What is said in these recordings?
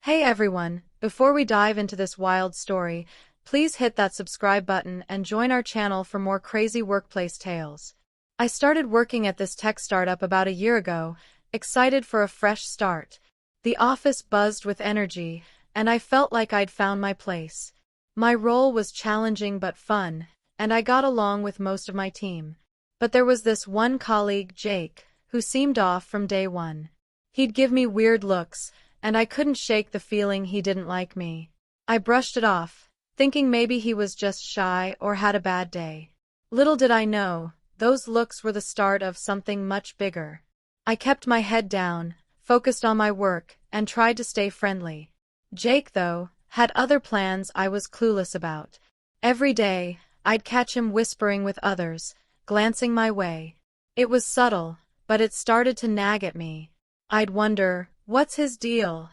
Hey everyone, before we dive into this wild story, please hit that subscribe button and join our channel for more crazy workplace tales. I started working at this tech startup about a year ago, excited for a fresh start. The office buzzed with energy, and I felt like I'd found my place. My role was challenging but fun, and I got along with most of my team. But there was this one colleague, Jake, who seemed off from day one. He'd give me weird looks, and I couldn't shake the feeling he didn't like me. I brushed it off, thinking maybe he was just shy or had a bad day. Little did I know, those looks were the start of something much bigger. I kept my head down, focused on my work, and tried to stay friendly. Jake, though, had other plans I was clueless about. Every day, I'd catch him whispering with others, glancing my way. It was subtle, but it started to nag at me. I'd wonder, what's his deal?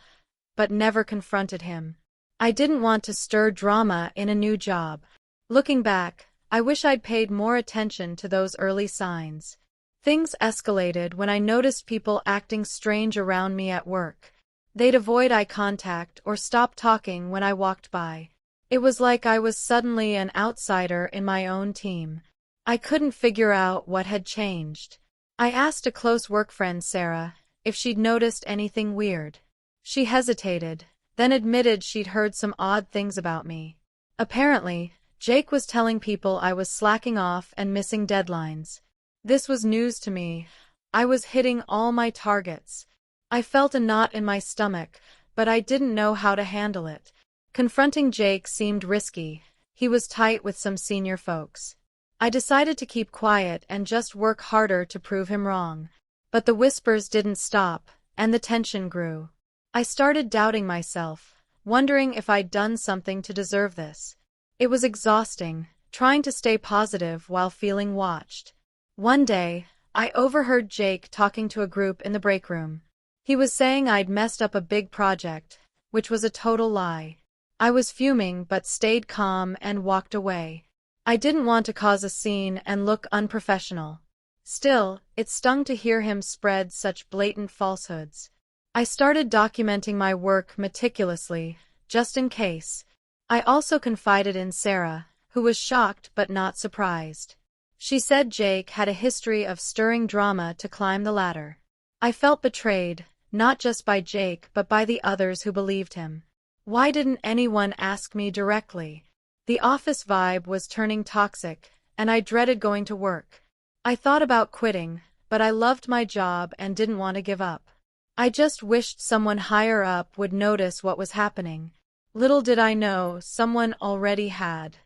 But never confronted him. I didn't want to stir drama in a new job. Looking back, I wish I'd paid more attention to those early signs. Things escalated when I noticed people acting strange around me at work. They'd avoid eye contact or stop talking when I walked by. It was like I was suddenly an outsider in my own team. I couldn't figure out what had changed. I asked a close work friend, Sarah, if she'd noticed anything weird. She hesitated, then admitted she'd heard some odd things about me. Apparently, Jake was telling people I was slacking off and missing deadlines. This was news to me. I was hitting all my targets. I felt a knot in my stomach, but I didn't know how to handle it. Confronting Jake seemed risky. He was tight with some senior folks. I decided to keep quiet and just work harder to prove him wrong. But the whispers didn't stop, and the tension grew. I started doubting myself, wondering if I'd done something to deserve this. It was exhausting, trying to stay positive while feeling watched. One day, I overheard Jake talking to a group in the break room. He was saying I'd messed up a big project, which was a total lie. I was fuming but stayed calm and walked away. I didn't want to cause a scene and look unprofessional. Still, it stung to hear him spread such blatant falsehoods. I started documenting my work meticulously, just in case. I also confided in Sarah, who was shocked but not surprised. She said Jake had a history of stirring drama to climb the ladder. I felt betrayed, not just by Jake but by the others who believed him. Why didn't anyone ask me directly? The office vibe was turning toxic, and I dreaded going to work. I thought about quitting, but I loved my job and didn't want to give up. I just wished someone higher up would notice what was happening. Little did I know, someone already had.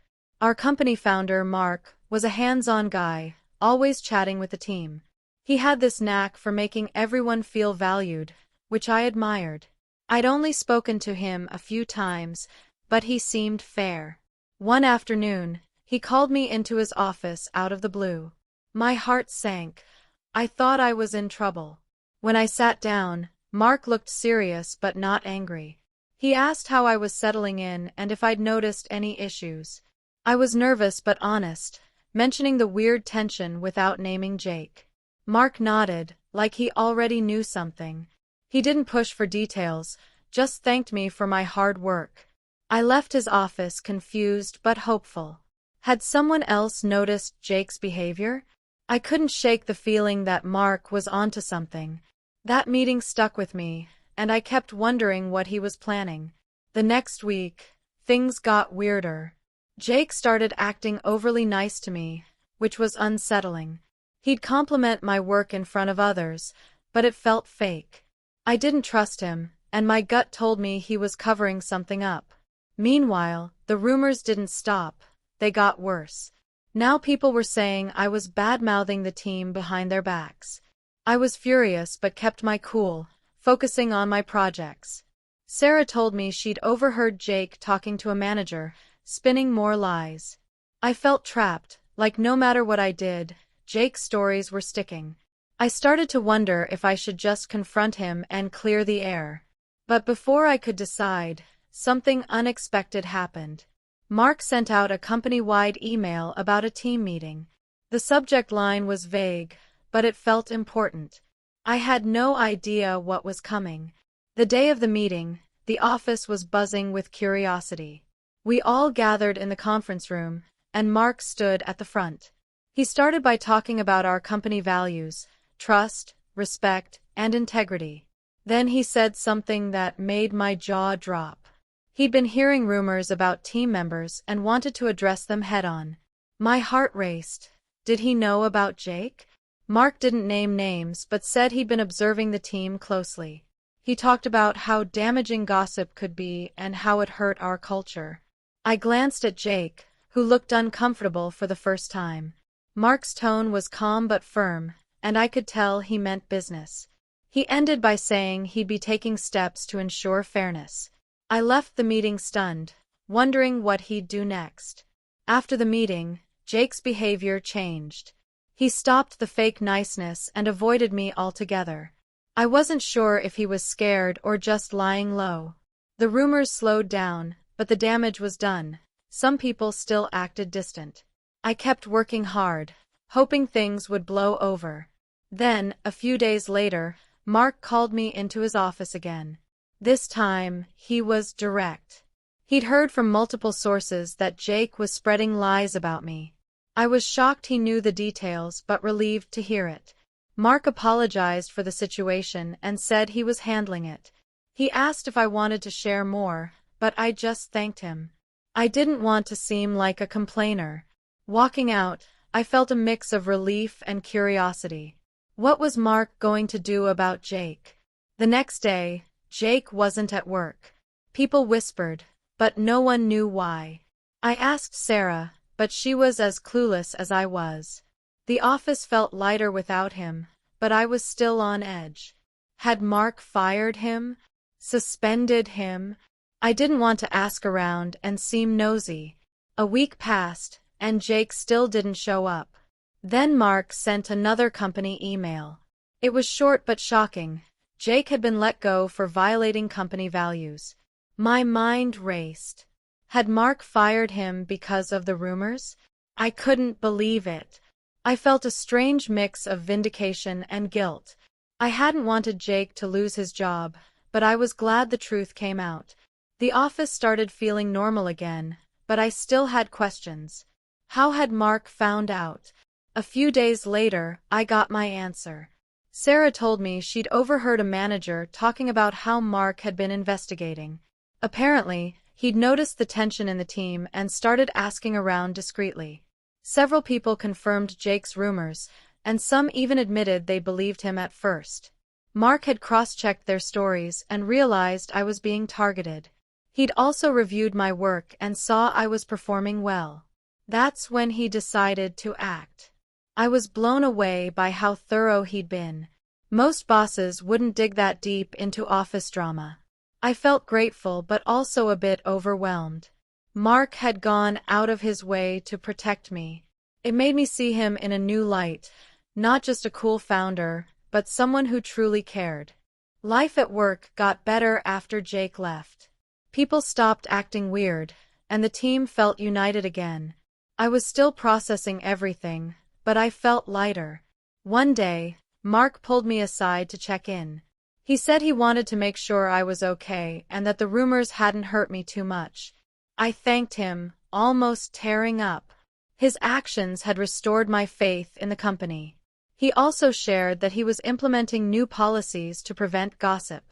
Our company founder, Mark, was a hands-on guy, always chatting with the team. He had this knack for making everyone feel valued, which I admired. I'd only spoken to him a few times, but he seemed fair. One afternoon, he called me into his office out of the blue. My heart sank. I thought I was in trouble. When I sat down, Mark looked serious but not angry. He asked how I was settling in and if I'd noticed any issues. I was nervous but honest, mentioning the weird tension without naming Jake. Mark nodded, like he already knew something. He didn't push for details, just thanked me for my hard work. I left his office confused but hopeful. Had someone else noticed Jake's behavior? I couldn't shake the feeling that Mark was onto something. That meeting stuck with me, and I kept wondering what he was planning. The next week, things got weirder. Jake started acting overly nice to me, which was unsettling. He'd compliment my work in front of others, but it felt fake. I didn't trust him, and my gut told me he was covering something up. Meanwhile, the rumors didn't stop. They got worse. Now people were saying I was bad-mouthing the team behind their backs. I was furious but kept my cool, focusing on my projects. Sarah told me she'd overheard Jake talking to a manager, spinning more lies. I felt trapped, like no matter what I did, Jake's stories were sticking. I started to wonder if I should just confront him and clear the air. But before I could decide, something unexpected happened. Mark sent out a company-wide email about a team meeting. The subject line was vague, but it felt important. I had no idea what was coming. The day of the meeting, The office was buzzing with curiosity. We all gathered in the conference room, and Mark stood at the front. He started by talking about our company values: trust, respect, and integrity. Then he said something that made my jaw drop. He'd been hearing rumors about team members and wanted to address them head-on. My heart raced. Did he know about Jake? Mark didn't name names but said he'd been observing the team closely. He talked about how damaging gossip could be and how it hurt our culture. I glanced at Jake, who looked uncomfortable for the first time. Mark's tone was calm but firm, and I could tell he meant business. He ended by saying he'd be taking steps to ensure fairness. I left the meeting stunned, wondering what he'd do next. After the meeting, Jake's behavior changed. He stopped the fake niceness and avoided me altogether. I wasn't sure if he was scared or just lying low. The rumors slowed down, but the damage was done. Some people still acted distant. I kept working hard, hoping things would blow over. Then, a few days later, Mark called me into his office again. This time, he was direct. He'd heard from multiple sources that Jake was spreading lies about me. I was shocked he knew the details but relieved to hear it. Mark apologized for the situation and said he was handling it. He asked if I wanted to share more, but I just thanked him. I didn't want to seem like a complainer. Walking out, I felt a mix of relief and curiosity. What was Mark going to do about Jake? The next day, Jake wasn't at work. People whispered, but no one knew why. I asked Sarah, but she was as clueless as I was. The office felt lighter without him, but I was still on edge. Had Mark fired him? Suspended him? I didn't want to ask around and seem nosy. A week passed, and Jake still didn't show up. Then Mark sent another company email. It was short but shocking. Jake had been let go for violating company values. My mind raced. Had Mark fired him because of the rumors? I couldn't believe it. I felt a strange mix of vindication and guilt. I hadn't wanted Jake to lose his job, but I was glad the truth came out. The office started feeling normal again, but I still had questions. How had Mark found out? A few days later, I got my answer. Sarah told me she'd overheard a manager talking about how Mark had been investigating. Apparently, he'd noticed the tension in the team and started asking around discreetly. Several people confirmed Jake's rumors, and some even admitted they believed him at first. Mark had cross-checked their stories and realized I was being targeted. He'd also reviewed my work and saw I was performing well. That's when he decided to act. I was blown away by how thorough he'd been. Most bosses wouldn't dig that deep into office drama. I felt grateful but also a bit overwhelmed. Mark had gone out of his way to protect me. It made me see him in a new light, not just a cool founder, but someone who truly cared. Life at work got better after Jake left. People stopped acting weird, and the team felt united again. I was still processing everything, but I felt lighter. One day, Mark pulled me aside to check in. He said he wanted to make sure I was okay and that the rumors hadn't hurt me too much. I thanked him, almost tearing up. His actions had restored my faith in the company. He also shared that he was implementing new policies to prevent gossip.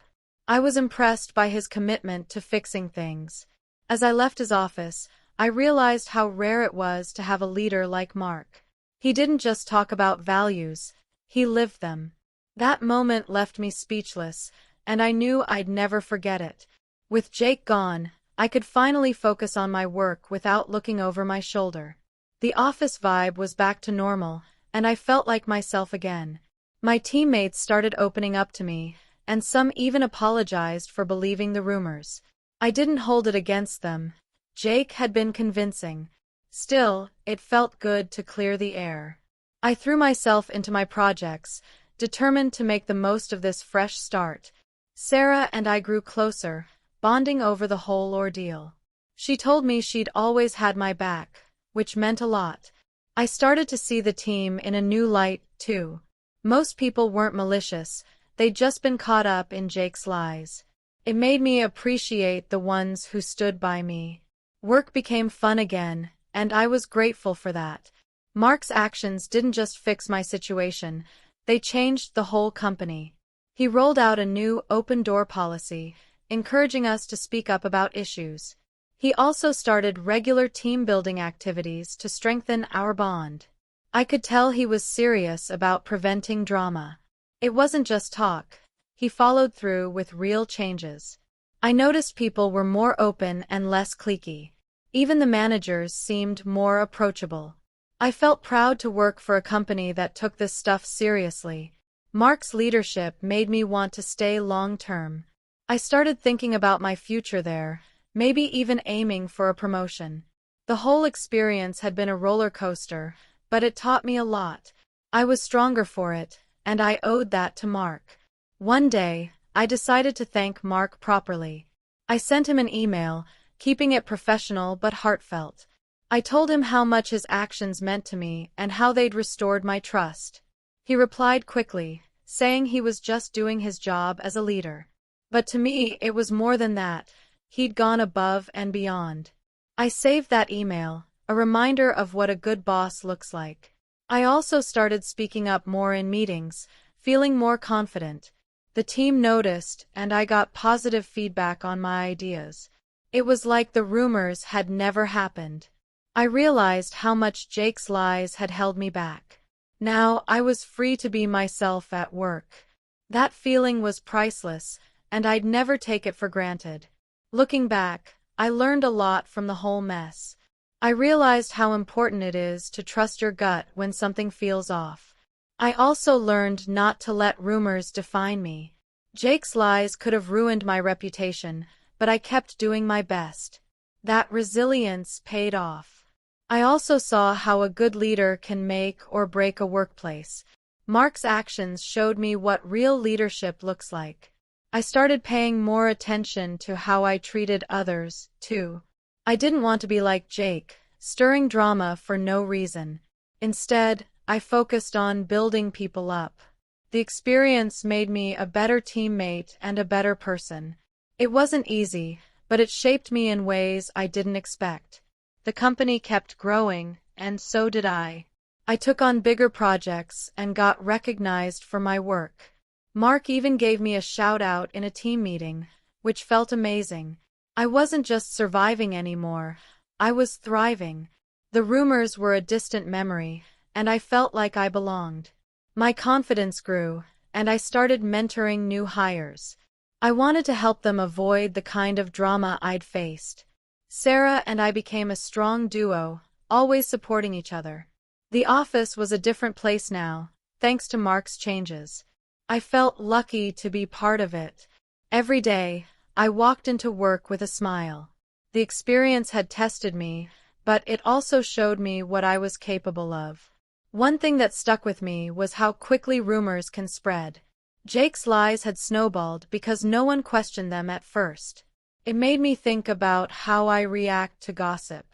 I was impressed by his commitment to fixing things. As I left his office, I realized how rare it was to have a leader like Mark. He didn't just talk about values, he lived them. That moment left me speechless, and I knew I'd never forget it. With Jake gone, I could finally focus on my work without looking over my shoulder. The office vibe was back to normal, and I felt like myself again. My teammates started opening up to me, and some even apologized for believing the rumors. I didn't hold it against them. Jake had been convincing. Still, it felt good to clear the air. I threw myself into my projects, determined to make the most of this fresh start. Sarah and I grew closer, bonding over the whole ordeal. She told me she'd always had my back, which meant a lot. I started to see the team in a new light, too. Most people weren't malicious, they'd just been caught up in Jake's lies. It made me appreciate the ones who stood by me. Work became fun again, and I was grateful for that. Mark's actions didn't just fix my situation, they changed the whole company. He rolled out a new open-door policy, encouraging us to speak up about issues. He also started regular team-building activities to strengthen our bond. I could tell he was serious about preventing drama. It wasn't just talk. He followed through with real changes. I noticed people were more open and less cliquey. Even the managers seemed more approachable. I felt proud to work for a company that took this stuff seriously. Mark's leadership made me want to stay long-term. I started thinking about my future there, maybe even aiming for a promotion. The whole experience had been a roller coaster, but it taught me a lot. I was stronger for it, and I owed that to Mark. One day, I decided to thank Mark properly. I sent him an email, keeping it professional but heartfelt. I told him how much his actions meant to me and how they'd restored my trust. He replied quickly, saying he was just doing his job as a leader. But to me, it was more than that. He'd gone above and beyond. I saved that email, a reminder of what a good boss looks like. I also started speaking up more in meetings, feeling more confident. The team noticed, and I got positive feedback on my ideas. It was like the rumors had never happened. I realized how much Jake's lies had held me back. Now I was free to be myself at work. That feeling was priceless, and I'd never take it for granted. Looking back, I learned a lot from the whole mess. I realized how important it is to trust your gut when something feels off. I also learned not to let rumors define me. Jake's lies could have ruined my reputation, but I kept doing my best. That resilience paid off. I also saw how a good leader can make or break a workplace. Mark's actions showed me what real leadership looks like. I started paying more attention to how I treated others, too. I didn't want to be like Jake, stirring drama for no reason. Instead, I focused on building people up. The experience made me a better teammate and a better person. It wasn't easy, but it shaped me in ways I didn't expect. The company kept growing, and so did I. I took on bigger projects and got recognized for my work. Mark even gave me a shout-out in a team meeting, which felt amazing. I wasn't just surviving anymore, I was thriving. The rumors were a distant memory, and I felt like I belonged. My confidence grew, and I started mentoring new hires. I wanted to help them avoid the kind of drama I'd faced. Sarah and I became a strong duo, always supporting each other. The office was a different place now, thanks to Mark's changes. I felt lucky to be part of it. Every day, I walked into work with a smile. The experience had tested me, but it also showed me what I was capable of. One thing that stuck with me was how quickly rumors can spread. Jake's lies had snowballed because no one questioned them at first. It made me think about how I react to gossip.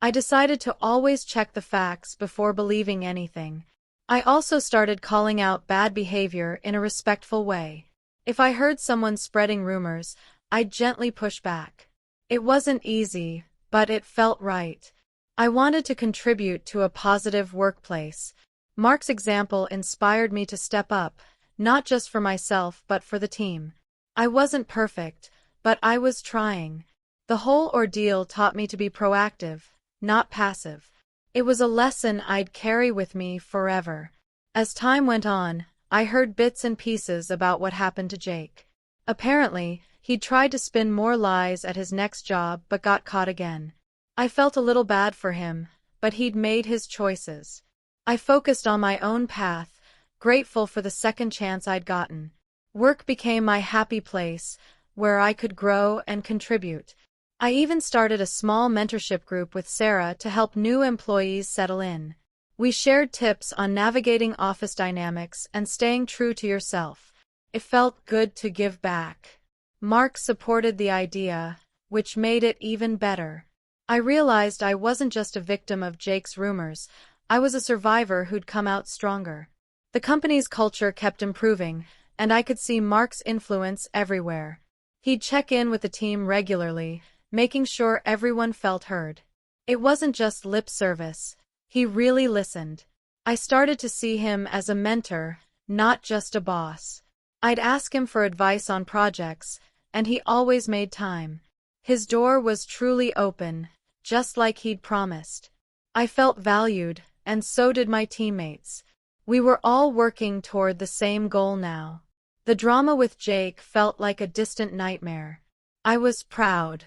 I decided to always check the facts before believing anything. I also started calling out bad behavior in a respectful way. If I heard someone spreading rumors, I'd gently push back. It wasn't easy, but it felt right. I wanted to contribute to a positive workplace. Mark's example inspired me to step up, not just for myself but for the team. I wasn't perfect, but I was trying. The whole ordeal taught me to be proactive, not passive. It was a lesson I'd carry with me forever. As time went on, I heard bits and pieces about what happened to Jake. Apparently, he'd tried to spin more lies at his next job but got caught again. I felt a little bad for him, but he'd made his choices. I focused on my own path, grateful for the second chance I'd gotten. Work became my happy place, where I could grow and contribute. I even started a small mentorship group with Sarah to help new employees settle in. We shared tips on navigating office dynamics and staying true to yourself. It felt good to give back. Mark supported the idea, which made it even better. I realized I wasn't just a victim of Jake's rumors, I was a survivor who'd come out stronger. The company's culture kept improving, and I could see Mark's influence everywhere. He'd check in with the team regularly, making sure everyone felt heard. It wasn't just lip service. He really listened. I started to see him as a mentor, not just a boss. I'd ask him for advice on projects, and he always made time. His door was truly open, just like he'd promised. I felt valued, and so did my teammates. We were all working toward the same goal now. The drama with Jake felt like a distant nightmare. I was proud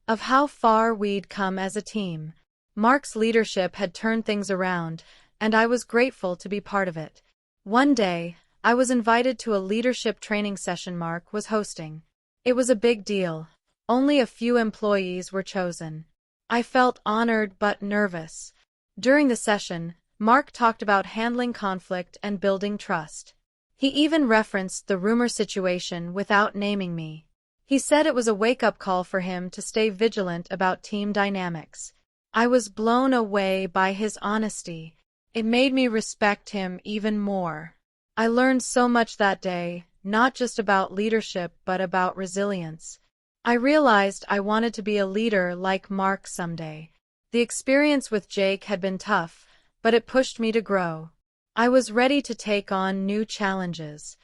of how far we'd come as a team. Mark's leadership had turned things around, and I was grateful to be part of it. One day, I was invited to a leadership training session Mark was hosting. It was a big deal. Only a few employees were chosen. I felt honored but nervous. During the session, Mark talked about handling conflict and building trust. He even referenced the rumor situation without naming me. He said it was a wake-up call for him to stay vigilant about team dynamics. I was blown away by his honesty. It made me respect him even more. I learned so much that day, not just about leadership but about resilience. I realized I wanted to be a leader like Mark someday. The experience with Jake had been tough, but it pushed me to grow. I was ready to take on new challenges.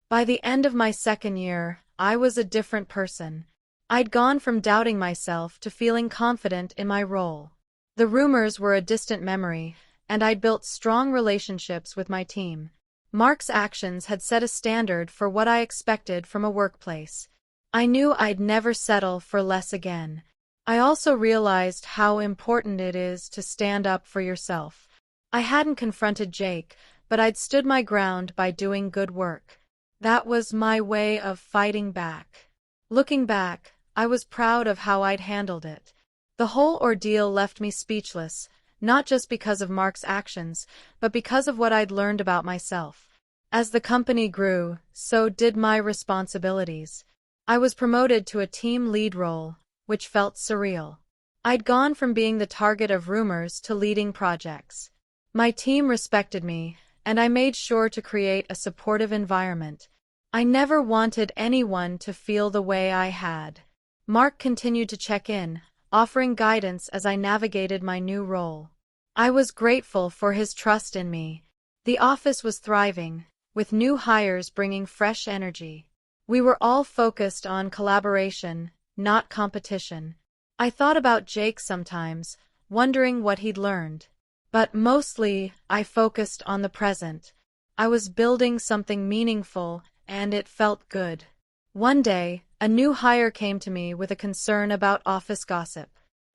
By the end of my second year, I was a different person. I'd gone from doubting myself to feeling confident in my role. The rumors were a distant memory, and I'd built strong relationships with my team. Mark's actions had set a standard for what I expected from a workplace. I knew I'd never settle for less again. I also realized how important it is to stand up for yourself. I hadn't confronted Jake, but I'd stood my ground by doing good work. That was my way of fighting back. Looking back, I was proud of how I'd handled it. The whole ordeal left me speechless, not just because of Mark's actions, but because of what I'd learned about myself. As the company grew, so did my responsibilities. I was promoted to a team lead role, which felt surreal. I'd gone from being the target of rumors to leading projects. My team respected me, and I made sure to create a supportive environment. I never wanted anyone to feel the way I had. Mark continued to check in, offering guidance as I navigated my new role. I was grateful for his trust in me. The office was thriving, with new hires bringing fresh energy. We were all focused on collaboration, not competition. I thought about Jake sometimes, wondering what he'd learned. But mostly, I focused on the present. I was building something meaningful, and it felt good. One day, a new hire came to me with a concern about office gossip.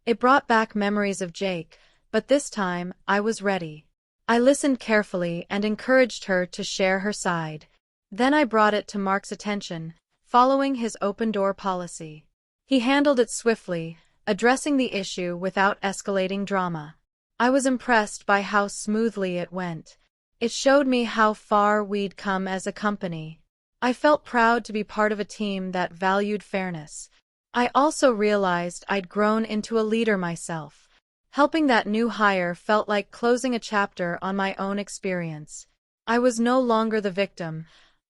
It brought back memories of Jake, but this time, I was ready. I listened carefully and encouraged her to share her side. Then I brought it to Mark's attention, following his open-door policy. He handled it swiftly, addressing the issue without escalating drama. I was impressed by how smoothly it went. It showed me how far we'd come as a company. I felt proud to be part of a team that valued fairness. I also realized I'd grown into a leader myself. Helping that new hire felt like closing a chapter on my own experience. I was no longer the victim.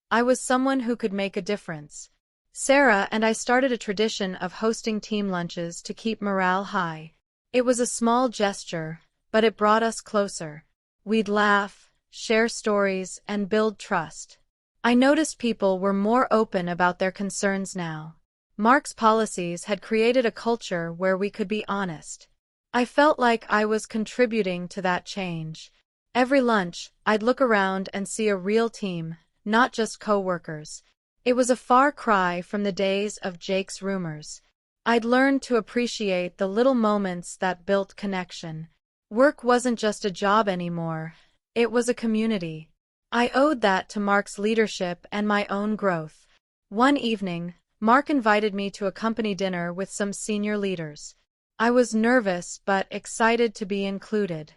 I was someone who could make a difference. Sarah and I started a tradition of hosting team lunches to keep morale high. It was a small gesture, but it brought us closer. We'd laugh, share stories, and build trust. I noticed people were more open about their concerns now. Mark's policies had created a culture where we could be honest. I felt like I was contributing to that change. Every lunch, I'd look around and see a real team, not just co-workers. It was a far cry from the days of Jake's rumors. I'd learned to appreciate the little moments that built connection. Work wasn't just a job anymore. It was a community. I owed that to Mark's leadership and my own growth. One evening, Mark invited me to a company dinner with some senior leaders. I was nervous but excited to be included.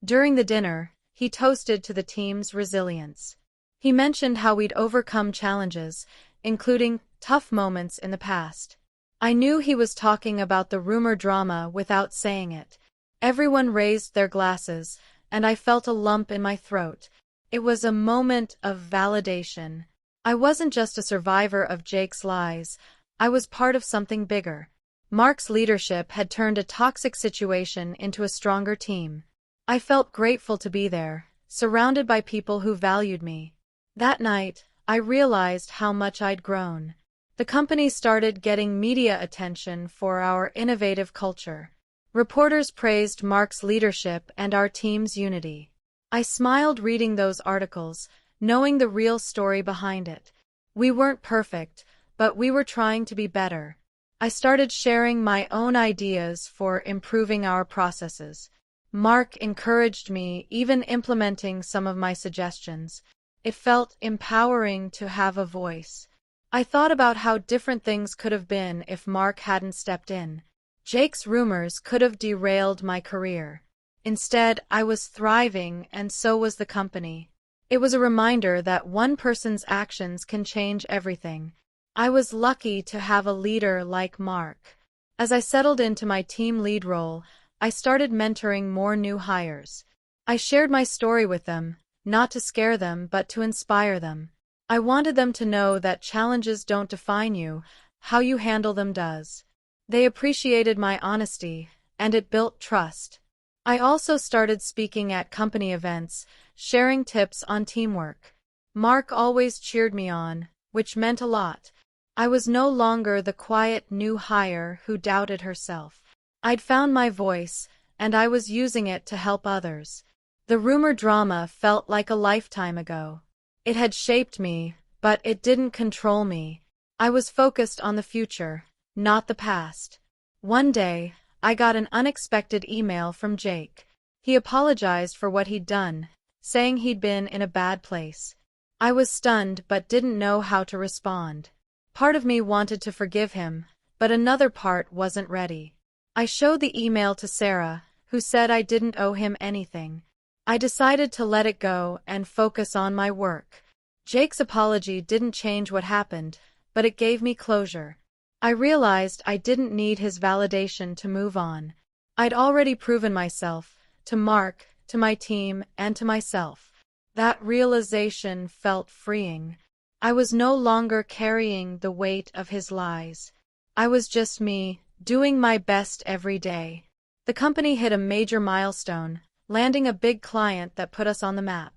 During the dinner, he toasted to the team's resilience. He mentioned how we'd overcome challenges, including tough moments in the past. I knew he was talking about the rumor drama without saying it. Everyone raised their glasses, and I felt a lump in my throat. It was a moment of validation. I wasn't just a survivor of Jake's lies. I was part of something bigger. Mark's leadership had turned a toxic situation into a stronger team. I felt grateful to be there, surrounded by people who valued me. That night, I realized how much I'd grown. The company started getting media attention for our innovative culture. Reporters praised Mark's leadership and our team's unity. I smiled reading those articles, knowing the real story behind it. We weren't perfect, but we were trying to be better. I started sharing my own ideas for improving our processes. Mark encouraged me, even implementing some of my suggestions. It felt empowering to have a voice. I thought about how different things could have been if Mark hadn't stepped in. Jake's rumors could have derailed my career. Instead, I was thriving, and so was the company. It was a reminder that one person's actions can change everything. I was lucky to have a leader like Mark. As I settled into my team lead role, I started mentoring more new hires. I shared my story with them, not to scare them but to inspire them. I wanted them to know that challenges don't define you, how you handle them does. They appreciated my honesty, and it built trust. I also started speaking at company events, sharing tips on teamwork. Mark always cheered me on, which meant a lot. I was no longer the quiet new hire who doubted herself. I'd found my voice, and I was using it to help others. The rumor drama felt like a lifetime ago. It had shaped me, but it didn't control me. I was focused on the future, not the past. One day, I got an unexpected email from Jake. He apologized for what he'd done, saying he'd been in a bad place. I was stunned but didn't know how to respond. Part of me wanted to forgive him, but another part wasn't ready. I showed the email to Sarah, who said I didn't owe him anything. I decided to let it go and focus on my work. Jake's apology didn't change what happened, but it gave me closure. I realized I didn't need his validation to move on. I'd already proven myself, to Mark, to my team, and to myself. That realization felt freeing. I was no longer carrying the weight of his lies. I was just me, doing my best every day. The company hit a major milestone, landing a big client that put us on the map.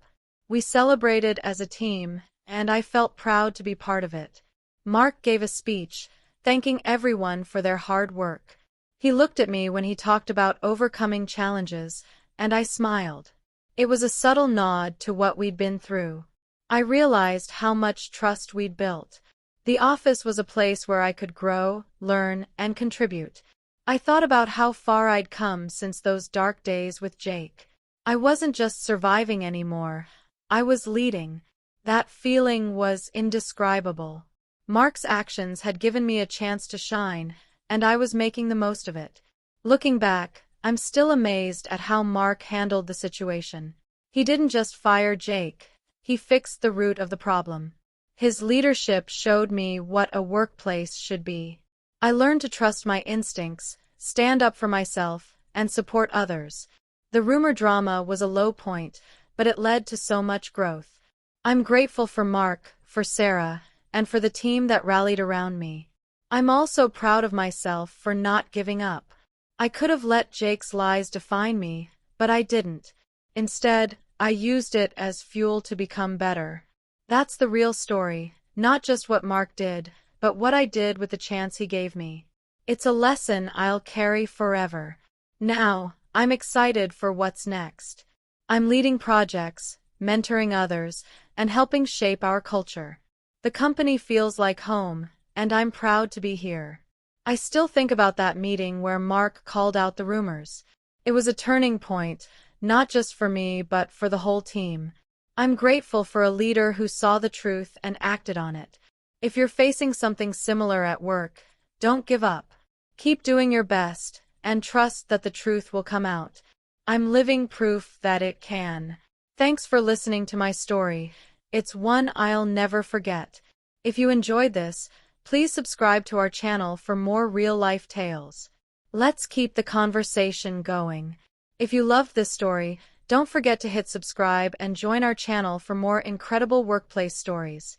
We celebrated as a team, and I felt proud to be part of it. Mark gave a speech, thanking everyone for their hard work. He looked at me when he talked about overcoming challenges, and I smiled. It was a subtle nod to what we'd been through. I realized how much trust we'd built. The office was a place where I could grow, learn, and contribute. I thought about how far I'd come since those dark days with Jake. I wasn't just surviving anymore. I was leading. That feeling was indescribable. Mark's actions had given me a chance to shine, and I was making the most of it. Looking back, I'm still amazed at how Mark handled the situation. He didn't just fire Jake. He fixed the root of the problem. His leadership showed me what a workplace should be. I learned to trust my instincts, stand up for myself, and support others. The rumor drama was a low point, but it led to so much growth. I'm grateful for Mark, for Sarah, and for the team that rallied around me. I'm also proud of myself for not giving up. I could have let Jake's lies define me, but I didn't. Instead, I used it as fuel to become better. That's the real story, not just what Mark did, but what I did with the chance he gave me. It's a lesson I'll carry forever. Now, I'm excited for what's next. I'm leading projects, mentoring others, and helping shape our culture. The company feels like home, and I'm proud to be here. I still think about that meeting where Mark called out the rumors. It was a turning point, not just for me but for the whole team. I'm grateful for a leader who saw the truth and acted on it. If you're facing something similar at work, don't give up. Keep doing your best, and trust that the truth will come out. I'm living proof that it can. Thanks for listening to my story. It's one I'll never forget. If you enjoyed this, please subscribe to our channel for more real-life tales. Let's keep the conversation going. If you loved this story, don't forget to hit subscribe and join our channel for more incredible workplace stories.